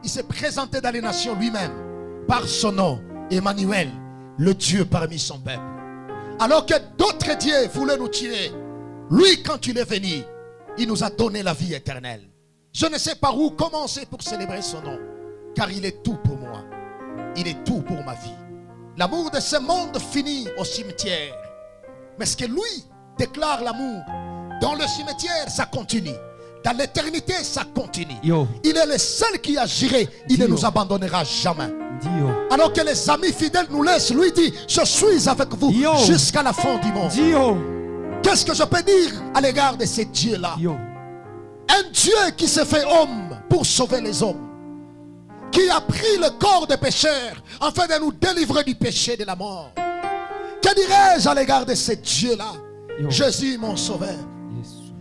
il s'est présenté dans les nations lui-même par son nom, Emmanuel, le Dieu parmi son peuple. Alors que d'autres dieux voulaient nous tuer, lui, quand il est venu, il nous a donné la vie éternelle. Je ne sais par où commencer pour célébrer son nom, car il est tout pour moi. Il est tout pour ma vie. L'amour de ce monde finit au cimetière. Mais ce que lui déclare l'amour, dans le cimetière, ça continue. Dans l'éternité, ça continue. Yo. Il est le seul qui agirait. Il ne nous abandonnera jamais. Dio. Alors que les amis fidèles nous laissent, lui dit, je suis avec vous jusqu'à la fin du monde. Dio. Qu'est-ce que je peux dire à l'égard de ces dieux-là? Yo. Un Dieu qui s'est fait homme pour sauver les hommes, qui a pris le corps des pécheurs afin de nous délivrer du péché et de la mort. Que dirais-je à l'égard de ces dieux-là? Jésus mon sauveur.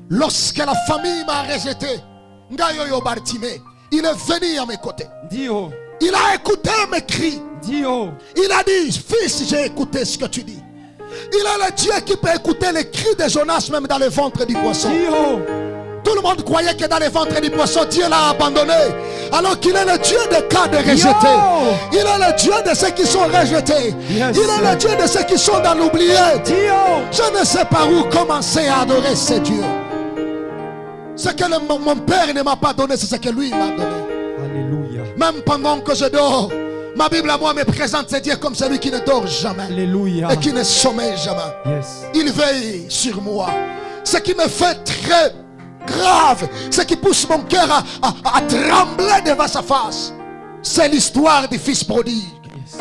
Lorsque la famille m'a rejeté, il est venu à mes côtés. Dio. Il a écouté mes cris. Dio. Il a dit, fils, j'ai écouté ce que tu dis. Il est le Dieu qui peut écouter les cris de Jonas même dans le ventre du poisson. Dio. Tout le monde croyait que dans le ventre du poisson, Dieu l'a abandonné. Alors qu'il est le Dieu des cas de rejetés. Il est le Dieu de ceux qui sont rejetés. Yes. Il est le Dieu de ceux qui sont dans l'oublié. Dio. Je ne sais pas où commencer à adorer ce Dieu. Ce que mon père ne m'a pas donné, c'est ce que lui m'a donné. Alléluia. Même pendant que je dors, ma Bible à moi me présente ce Dieu comme celui qui ne dort jamais. Alléluia. Et qui ne sommeille jamais. Yes. Il veille sur moi. Ce qui me fait très grave, ce qui pousse mon cœur à trembler devant sa face, c'est l'histoire du fils prodigue. Yes.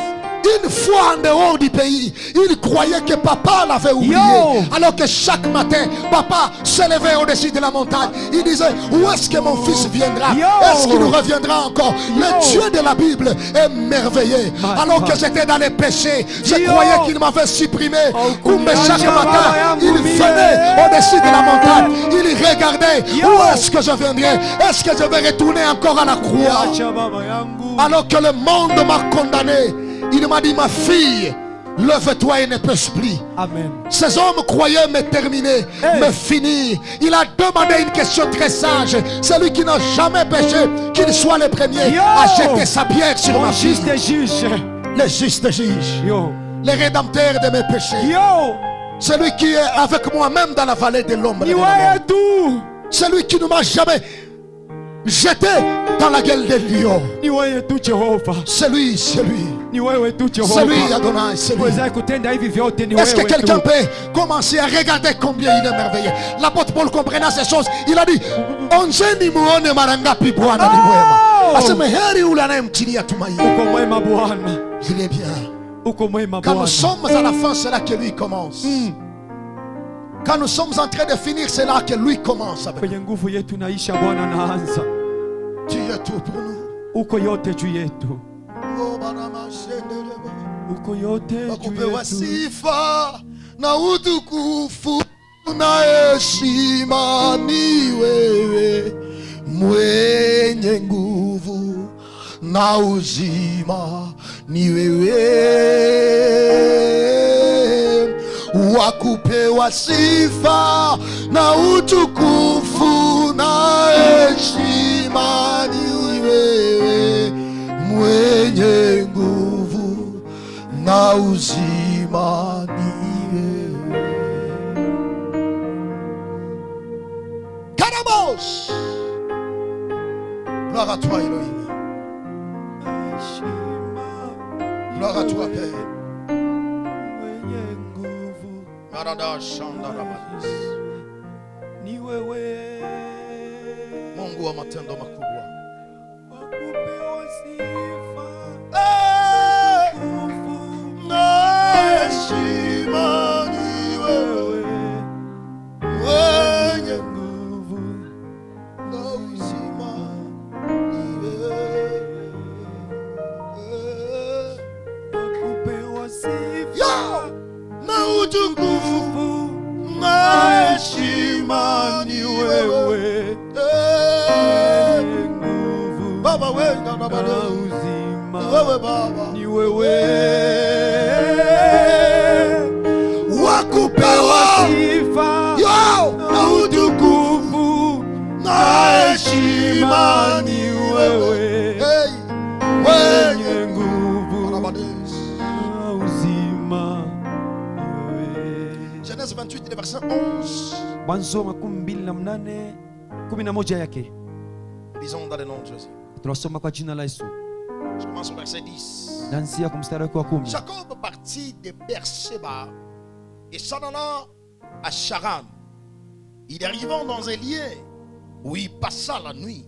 Une fois en dehors du pays, il croyait que papa l'avait oublié. Alors que chaque matin, papa se levait au-dessus de la montagne. Il disait, où est-ce que mon fils viendra? Est-ce qu'il nous reviendra encore? Le Dieu de la Bible est merveilleux. Alors que j'étais dans les péchés, je croyais qu'il m'avait supprimé. Mais chaque matin, il venait au-dessus de la montagne. Il regardait, où est-ce que je viendrai? Est-ce que je vais retourner encore à la croix? Alors que le monde m'a condamné, il m'a dit, ma fille, lève-toi et ne pêche plus. Amen. Ces hommes croyaient me terminer, me finir. Il a demandé une question très sage. Celui qui n'a jamais péché, qu'il soit le premier à jeter sa pierre sur ma fille. Juste juge. Le juste juge. Yo. Le rédempteur de mes péchés. Yo. Celui qui est avec moi même dans la vallée de l'ombre de la Niwe tout. celui qui ne m'a jamais jeté dans la gueule des lions. Niwe tout Jehova. Celui. Niwe tout Jehova. Celui Adonai, celui. Est-ce que quelqu'un peut commencer à regarder combien il est merveilleux? L'apôtre Paul comprenant ces choses, il a dit, onzeni muone maranga pibwana ni mwema. Aseme heri ule anayemtilia tumaini. Uko mwema Bwana. Il est bien. Uko mwema Quand Bwana. nous sommes à la fin, c'est là que lui commence. Quand nous sommes en train de finir, c'est là que lui commence avec. Kwenye nguvu yetu naisha Bwana naanza. Tu es tout pour nous. Uko yote juu yetu. Oh, barama shendelebo. Uko yote juu Wakupewa yetu. sifa na utukufu na heshima ni wewe, mwenye nguvu na uzima ni wewe. Wakupewa sifa na utukufu na heshima ni wewe, mwenye nguvu na uzima ni wewe. Karamos. Gloire à toi Elohim. Gloire à toi Père. Marada shanda rabanis. Ni wewe. Mungu wa matendo makubwa. Wakupewa sifa. Na heshima ni wewe, mwenye nguvu na uzima ni wewe. Wakupewa sifa. Na utukufu na heshima ni wewe. Nguvu. Baba wewe na Na baba uzima. wewe baba Ni wewe. wakupewa Sifa. na utukufu Nguvu. na heshima ni wewe. wewe. Hey. Genèse 28, le verset 11. Mwanzo 28:11 yake. Lisons dans le nom de Jésus. Tunasoma kwa jina la Yesu. Je commence au verset 10. Naanzia kwa mstari wake wa 10. Jacob partit de Beersheba et s'en alla à Charan. Il arriva dans un lieu où il passa la nuit,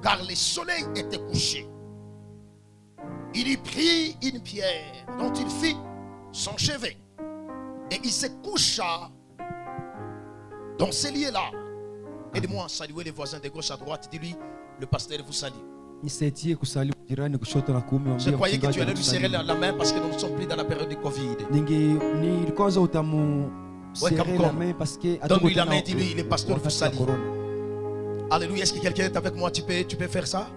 car le soleil était couché. Il y prit une pierre dont il fit son chevet et il se coucha dans ce lieu-là. Aide-moi à saluer les voisins de gauche à droite. Dis-lui, le pasteur vous salue. Nisaidie kusalimu jirani kushoto na kuume. Je croyais que tu allais lui serrer la main parce que nous ne sommes plus dans la période de Covid. Nilikoza utamu serrer la main parce que donne-lui la main, dis-lui, le pasteur vous salue. Alléluia. Est-ce que quelqu'un est avec moi? Tu peux faire ça?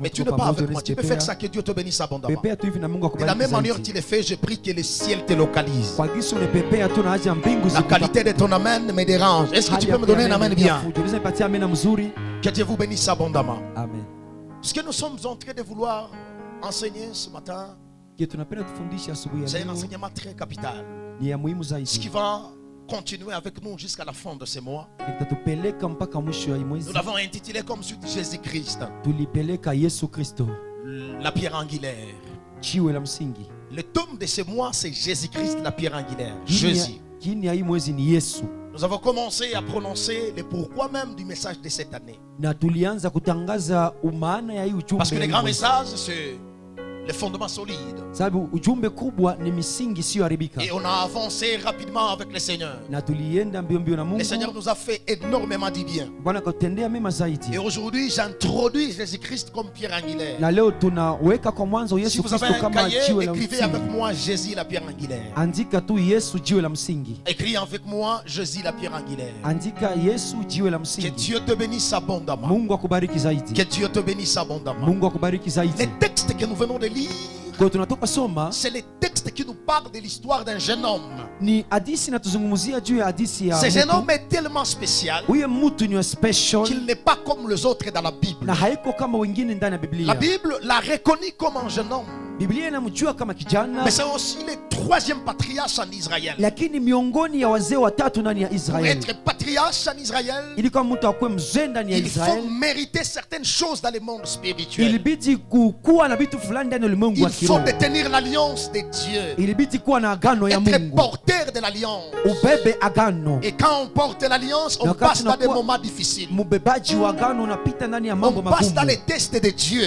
Mais tu n'es pas avec moi. Tu peux faire ça. Que Dieu te bénisse abondamment. De la même manière que tu le fais, je prie que le ciel te localise. La qualité de ton amen me dérange. Est-ce que tu peux me donner un amen bien? Que Dieu vous bénisse abondamment. Amen. Ce que nous sommes en train de vouloir enseigner ce matin, c'est un enseignement très capital. Ce qui va continuer avec nous jusqu'à la fin de ce mois. Nous l'avons intitulé comme suite Jésus-Christ, la pierre angulaire. Le thème de ce mois, c'est Jésus-Christ, la pierre angulaire. Jésus. Nous avons commencé à prononcer le pourquoi même du message de cette année. Parce que le grand message, c'est le fondement solide. Et on a avancé rapidement avec le Seigneur. Le Seigneur nous a fait énormément du bien. Et aujourd'hui, j'introduis Jésus-Christ comme pierre angulaire. Si vous avez un cahier, écrivez avec moi Jésus la pierre angulaire. Écris avec moi Jésus la pierre angulaire. Que Dieu te bénisse abondamment. Que Dieu te bénisse abondamment. Les textes que nous venons de lire, c'est les textes qui nous parlent de l'histoire d'un jeune homme. Ce jeune homme est tellement spécial qu'il n'est pas comme les autres dans la Bible. La Bible l'a reconnu comme un jeune homme. Mais c'est aussi le troisième patriarche en Israël. Pour être patriarche en Israël, il faut mériter certaines choses dans le monde spirituel. Il faut détenir l'alliance de Dieu, être porteur de l'alliance. Et quand on porte l'alliance, on passe dans des moments difficiles. On passe dans les tests de Dieu.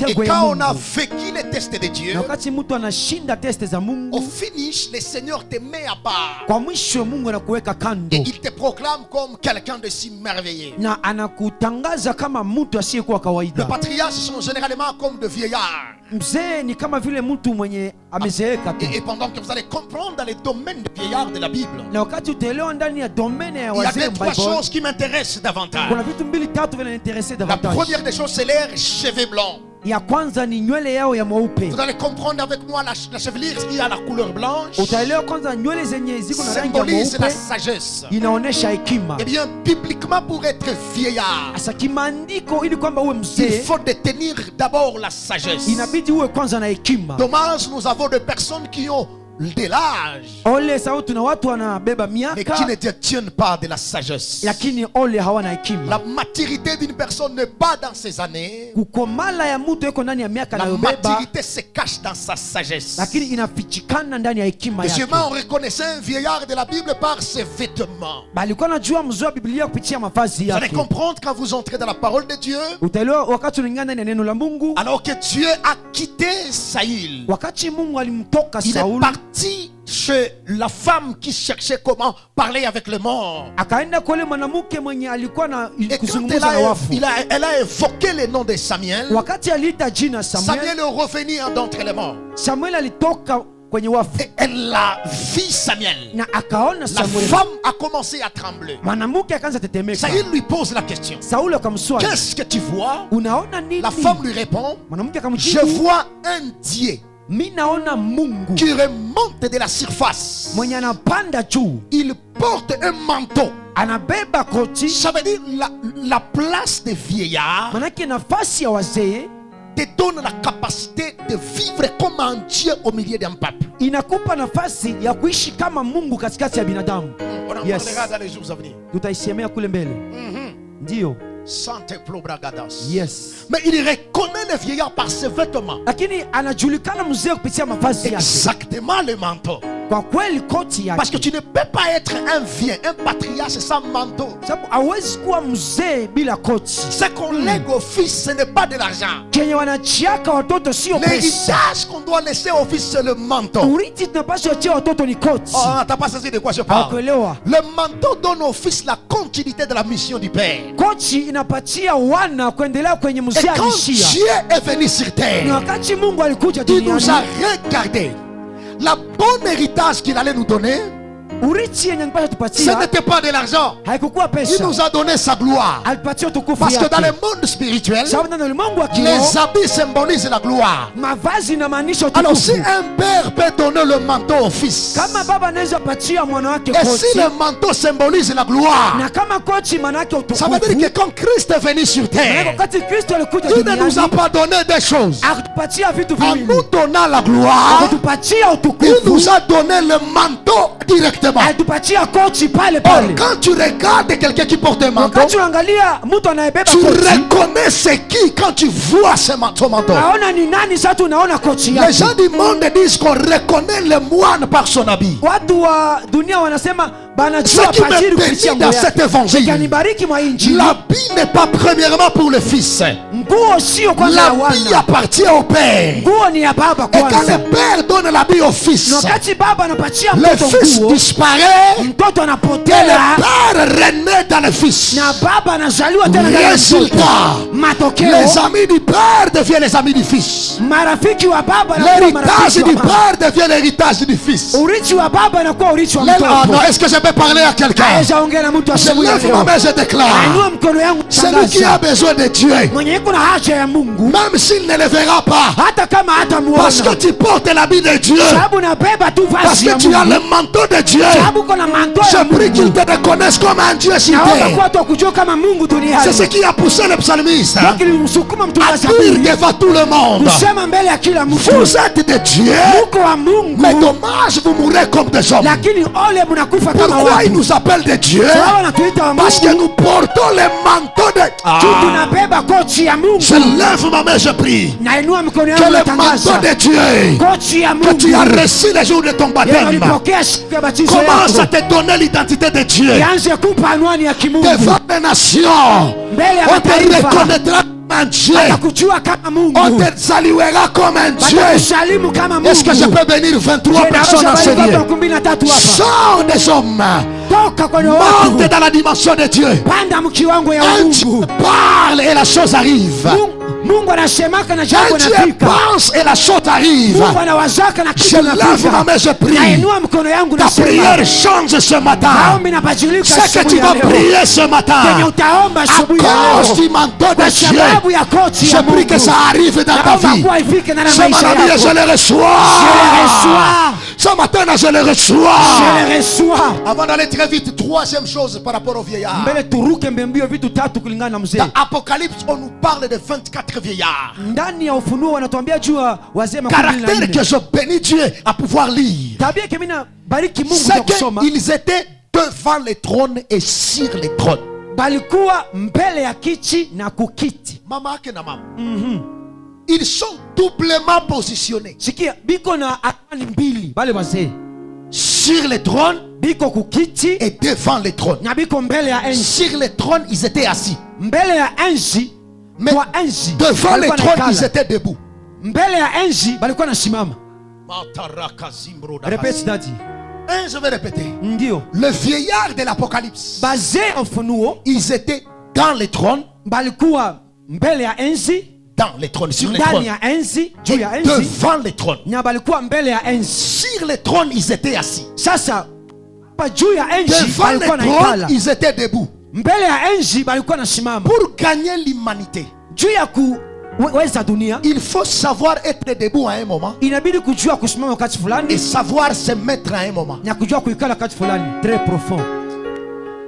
Et quand on a vécu les tests de Dieu, au finish, le Seigneur te met à part. Et il te proclame comme quelqu'un de si merveilleux. Les patriarches sont généralement comme de vieillards. Et pendant que vous allez comprendre dans les domaines de vieillards de la Bible, il y a deux, trois choses qui m'intéressent davantage. La première des choses, c'est leurs cheveux blancs. Vous allez comprendre avec moi la chevelure qui a la couleur blanche symbolise la sagesse. Et bien, bibliquement, pour être vieillard, il faut détenir d'abord la sagesse. Dommage, nous avons des personnes qui ont de l'âge mais qui ne détiennent pas de la sagesse. La maturité d'une personne n'est pas dans ses années. La maturité se cache dans sa sagesse. Deuxièmement, on reconnaissait un vieillard de la Bible par ses vêtements. Vous allez comprendre quand vous entrez dans la parole de Dieu, alors que Dieu a quitté Saül, il est parti chez la femme qui cherchait comment parler avec le mort. Et quand elle a évoqué le nom de Samuel, Samuel est revenu d'entre les morts. Et elle l'a vu Samuel. La femme a commencé à trembler. Saül lui pose la question: qu'est-ce que tu vois? La femme lui répond: je vois un Dieu qui remonte de la surface. Il porte un manteau. Ça veut dire la place des vieillards te donne la capacité de vivre comme un Dieu au milieu d'un peuple. Inakupa nafasi ya kuishi kama Mungu katikati ya binadamu. On en parlera dans les jours à venir. Tutaisemea kule mbele. Ndio. Sante Plobragadas. Yes. Mais il reconnaît le vieillard par ses vêtements. Lakini anajulikana mzee kupitia mavazi yake. Exactement le manteau. Kwa kweli koti yake. Parce que tu ne peux pas être un vieux, un patriarche sans manteau. Sababu hawezi kuwa mzee bila koti. Ce qu'on lègue au fils, ce n'est pas de l'argent. Kenye wanachiaka watoto sio pesa. L'héritage qu'on doit laisser au fils, c'est le manteau. Urithi tunapaswa achia watoto ni koti. Oh, t'as pas saisi de quoi je parle. Hakuelewa. Le manteau donne au fils la continuité de la mission du père. Koti inapatia wana kuendelea kwenye mzee Et quand alishia. Dieu est venu sur terre, Na wakati Mungu alikuja il nous a duniani, regardé. La bonne héritage qu'il allait nous donner, urithi yenye alipaswa ce tupatia n'était pas de l'argent. haikukuwa Il pesa. nous a donné sa gloire. Alipatia utukufu Parce que dans le yake. monde spirituel, Sababu ndani ya ulimwengu wa kiroho, les habits symbolisent la gloire. mavazi inamaanisha Alors si utukufu. un père peut donner le manteau au fils, Kama baba anaweza patia mwana wake et si koti, le manteau symbolise la gloire, na kama koti maana yake ça veut utukufu. dire que quand Christ est venu sur Na terre, wakati Kristo alikuja il ne nous a duniani, pas donné des choses. akutupatia vitu En viwili. nous donnant la gloire, Akutupatia il utukufu, nous a donné le manteau directement. alitupatia koti pale Or, pale. quand tu regardes quelqu'un qui porte un manteau, Wakati unaangalia mtu anayebeba tu koti, reconnais c'est qui quand tu vois son manteau. naona ni nani sasa, tunaona koti Les yake. gens du monde disent qu'on reconnaît le moine par son habit. Watu wa dunia wanasema Ce banajua qui me padiri kupitia bénit nguo dans cet yake. évangile, Kanibariki mwa injili. l'habit n'est pas premièrement pour le fils. Nguo sio kwanza ya L'habit wana, appartient au père. nguo ni ya baba Et quand kwanza. le père donne l'habit au fils, Na wakati baba anapatia le mtoto fils nguo, disparaît mtoto et anapotea le père renaît dans le fils. na baba anazaliwa tena ndani ya mtoto. Résultat, Matokeo, les amis du père deviennent les amis du fils. marafiki wa baba na L'héritage marafiki du wa mama. père devient l'héritage du fils. Urithi wa baba inakuwa urithi wa Ah non, mtoto. est-ce que je peux parler à quelqu'un? Aweza ongea na mtu Je asubuhi ya lève leo. ma main, je déclare. Ainua mkono yangu Celui qui a tangaza. besoin de Dieu, Mwenye iko na haja ya Mungu même s'il ne le verra pas, hata kama parce que hatamuona, tu portes l'habit de Dieu, sababu nabeba tu parce vazi ya que tu as Mungu, le manteau de Dieu, sababu kuna manto ya je prie qu'il Mungu. te reconnaisse comme un Dieu sur Naomba terre. kwa watu wakujue kama Mungu C'est ce duniani. qui a poussé le psalmiste Ndio kilimsukuma à mtunga dire Zaburi devant tout le monde, kusema mbele ya kila mtu, vous êtes de Dieu, Mungu wa mais Mungu, dommage vous mourrez comme des hommes. lakini ole mnakufa kama Pourquoi il watu. nous appelle de Dieu? Sababu anatuita wa Parce que Mungu, nous portons les manteaux de... tu tunabeba koti ya Mungu. Je lève ma main, je prie Nainua mikono que yangu le manteau natangaza de Dieu koti ya que tu as Mungu reçu le jour de ton baptême ulipokea siku ya batizo commence à yako, te donner l'identité de Dieu. ianze kupa anwani ya kimungu Devant les nations, mbele ya on te mataifa. reconnaîtra comme un Dieu. Atakujua kama On Mungu, te saluera comme un Dieu. atakusalimu kama Mungu. Est-ce que je peux bénir 23 personnes enseignées? 13 hapa. Sors des hommes. Toka kwenye Monte watu, dans la dimension de Dieu. panda mkiwango ya Un Dieu Mungu. parle et la chose arrive. Mungu anasemaka na jambo Un Dieu nafika. pense et la chose arrive. Mungu anawazaka na Je kitu lève ma nafika. main, je prie. Nainua mkono yangu Ta nasema, prière change ce matin. maombi nabadilika Ce que tu asubuhi ya vas leo. prier ce Kenye matin, utaomba à asubuhi ya cause leo, du manteau de kwa Dieu, sababu ya koti je ya prie que Mungu, ça arrive dans ta naomba vie. kuwa ifike ndani ya Ce maisha matin, yako. je le reçois. Je le reçois. Ce matin, je le Je reçois. le reçois. Avant d'aller très vite, troisième chose par rapport au vieillard. Mbele turuke mbio vitu tatu kulingana na mzee. Dans Apocalypse, on nous parle de 24 vieillards. Ndani ya Ufunuo wanatuambia juu ya wazee makumi mbili na Caractère nne. que je bénis Dieu à pouvoir lire. Tabia yake mimi nabariki Mungu C'est kwa kusoma. qu'ils étaient devant les trônes et sur les trônes. Balikuwa mbele ya kiti na kukiti. Mama yake na mama. Ils sont doublement positionnés. Sikia, biko na amani mbili bale wazee. Sur les trônes Biko kukiti et devant les trônes. na biko mbele ya enzi. Sur les trônes, ils étaient assis. Mbele ya enzi, Mais kwa enzi devant les balikuwa trônes, naikala. ils étaient debout. Mbele ya enzi balikuwa nasimama. Répète daddy. Je vais répéter. Ndio. Le vieillard de l'Apocalypse, Bazee Ufunuo ils étaient dans les trônes, balikuwa mbele ya enzi, dans les trônes, sur les ndani trônes, ya enzi, juu et ya enzi, devant les trônes. na balikuwa mbele ya enzi. Sur les trônes, ils étaient assis. Sasa pa juu ya enzi Devant les balikuwa trônes, naikala. ils étaient debout. Mbele ya enzi balikuwa nasimama. Pour gagner l'humanité, Juu ya kuweza dunia il faut savoir être debout à un moment inabidi kujua kusimama wakati et fulani savoir se mettre à un moment. na kujua kuikala wakati fulani. Très profond.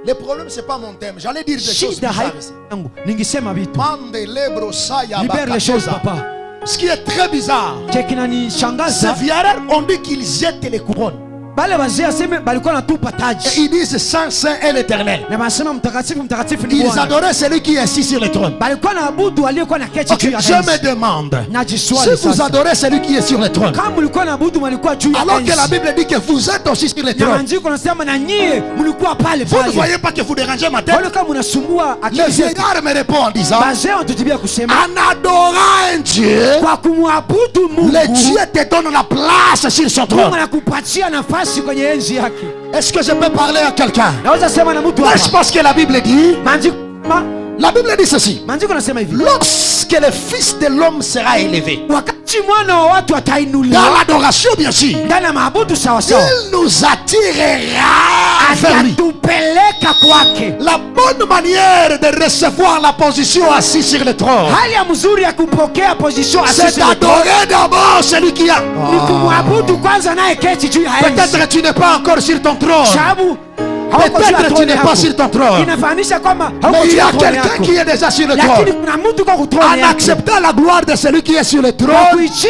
Le problème, c'est pas mon thème. J'allais dire des choses Shida bizarres ici. yangu ningisema vitu. Mande lebro saya Libère les choses bakatoza. papa. Ce qui est très bizarre, ces vieillards ont dit qu'ils jettent les couronnes. Et ils disent Saint, Saint est l'Éternel. Ils adoraient celui qui est assis sur le trône. Okay, je me demande, si vous adorez celui qui est sur le trône, alors que la Bible dit que vous êtes aussi sur le trône, vous ne voyez pas que vous dérangez ma tête? Le vieillard me répond en disant, en adorant un Dieu, le Dieu te donne la place sur son trône. Est-ce que je peux parler à quelqu'un? Je pense que la Bible dit, la Bible dit ceci: lorsque le Fils de l'homme sera élevé, dans l'adoration bien sûr, il nous attirera vers lui. La bonne manière de recevoir la position assise sur le trône, c'est d'adorer d'abord celui qui a. Peut-être tu n'es pas encore sur ton trône. Peut-être tu n'es pas sur ton trône, mais il y a quelqu'un qui est déjà sur le trône. En acceptant la gloire de celui qui est sur le trône, tu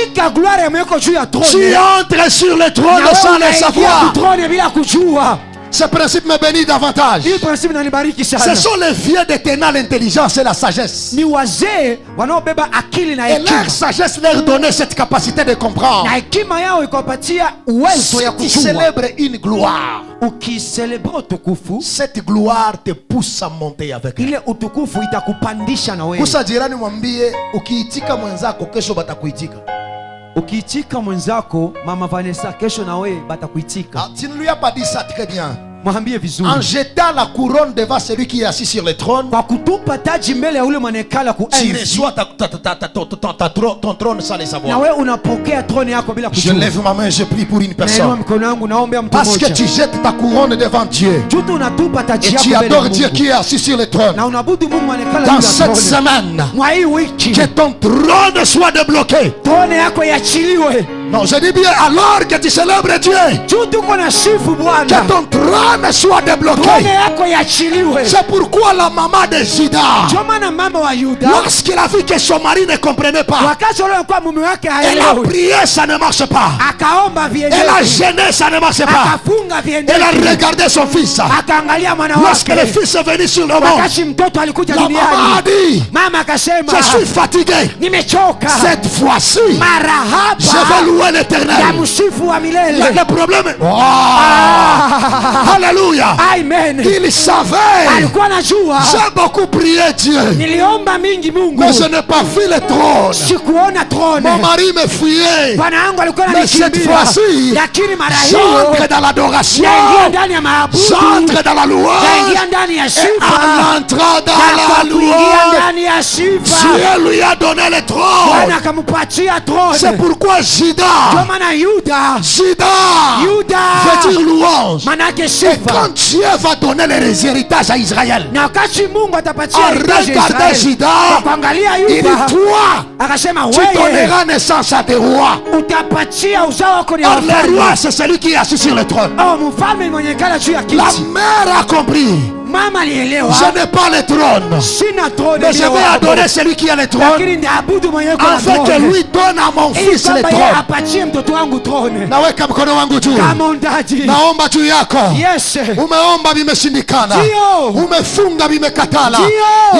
entres sur le trône sans le savoir. Ce principe me bénit davantage. Ce sont les vieux détenant l'intelligence et la sagesse. Et leur sagesse leur donnait cette capacité de comprendre. Si tu célèbres une gloire, cette gloire te pousse à monter avec elle. Kusa jirani mwambie ukiitika mwenzako kesho batakuitika. Ukiitika mwenzako Mama Vanessa kesho na wewe batakuitika. Tu ne lui as pas dit ça très bien. En jetant la couronne devant celui qui est assis sur le trône, tu reçois ton trône sans le savoir. Je lève ma main, je prie pour une personne. Parce que tu jettes ta couronne devant Dieu et tu adores Dieu qui est assis sur le trône. Dans cette semaine, que ton trône soit débloqué. Non, je dis bien alors que tu célèbres Dieu, que ton trône soit débloqué. C'est pourquoi la maman de Juda, lorsqu'elle a vu que son mari ne comprenait pas, elle a prié, ça ne marche pas. Elle a gêné, ça ne marche pas. Elle a regardé son fils. Lorsque le fils est venu sur le monde, la maman a dit, je suis fatigué. Cette fois-ci, je vais louer l'Éternel. Le problème est... Alléluia. Il savait. J'ai beaucoup prié Dieu, mais je n'ai pas vu le trône. Mon mari me fuyait. Mais cette fois-ci, j'entre dans l'adoration, j'entre dans la louange. Et en entrant dans la louange, Dieu lui a donné le trône. C'est pourquoi Juda veut dire louange. Et quand Dieu va donner les héritages à Israël, en regardant Juda, il dit, toi, tu donneras naissance à des rois. Or le roi, c'est celui qui est assis sur le trône. La mère a compris. Je n'ai pas le trône, mais je vais adorer celui qui a le trône, afin que lui donne à mon fils le trône. Naweka mkono wangu juu, naomba juu yako. Umeomba vimeshindikana, umefunga vimekatala,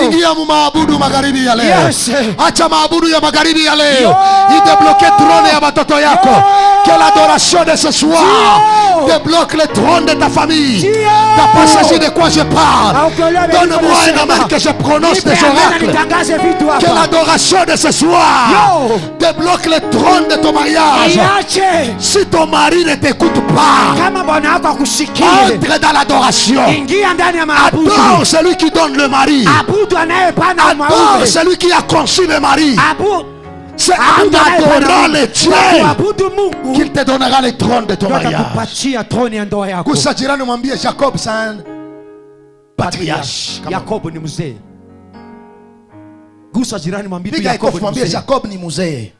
ingia mu maabudu magharibi ya leo. Acha maabudu ya magharibi ya leo idébloque trône ya watoto yako. Que l'adoration de ce soir débloque le trône de ta famille. T'as pas saisi de quoi je parle? Donne-moi un amen que je prononce des oracles. Que l'adoration de ce soir débloque le trône de ton mariage. Si ton mari ne t'écoute pas, entre dans l'adoration. Adore celui qui donne le mari. Adore celui qui a conçu le mari. C'est en adorant le Dieu qu'il te donnera le trône de ton mariage. Gusa jirani mwambie Jacob c'est un patriarche. Jacob ni mzee. Gusa jirani mwambie Jacob ni mzee.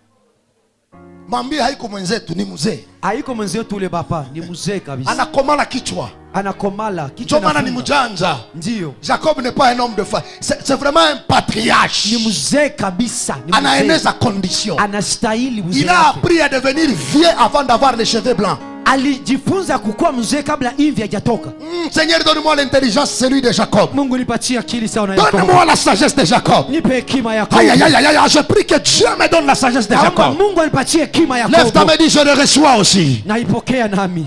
Mwambie haiko mwenzetu, ni mzee. Haiko mwenzetu ule baba, ni mzee kabisa. Anakomala kichwa. Anakomala kichwa. Ndio maana ni mjanja. Ndio. Jacob n'est pas un homme de foi. C'est vraiment un patriarche. Ni mzee kabisa. Anaeneza condition. Anastahili mzee. Il a appris à devenir vieux avant d'avoir les cheveux blancs. Alijifunza kukuwa mzee kabla hivi hajatoka. Seigneur, donne-moi l'intelligence, celui de Jacob. Mungu nipatie akili sawa na Yakobo. Donne-moi la sagesse de Jacob. Nipe hekima ya Yakobo. Aïe aïe aïe aïe, je prie que Dieu me donne la sagesse de Jacob. Mungu anipatie hekima ya Yakobo. Lève ta main, dis je le reçois aussi. Naipokea nami.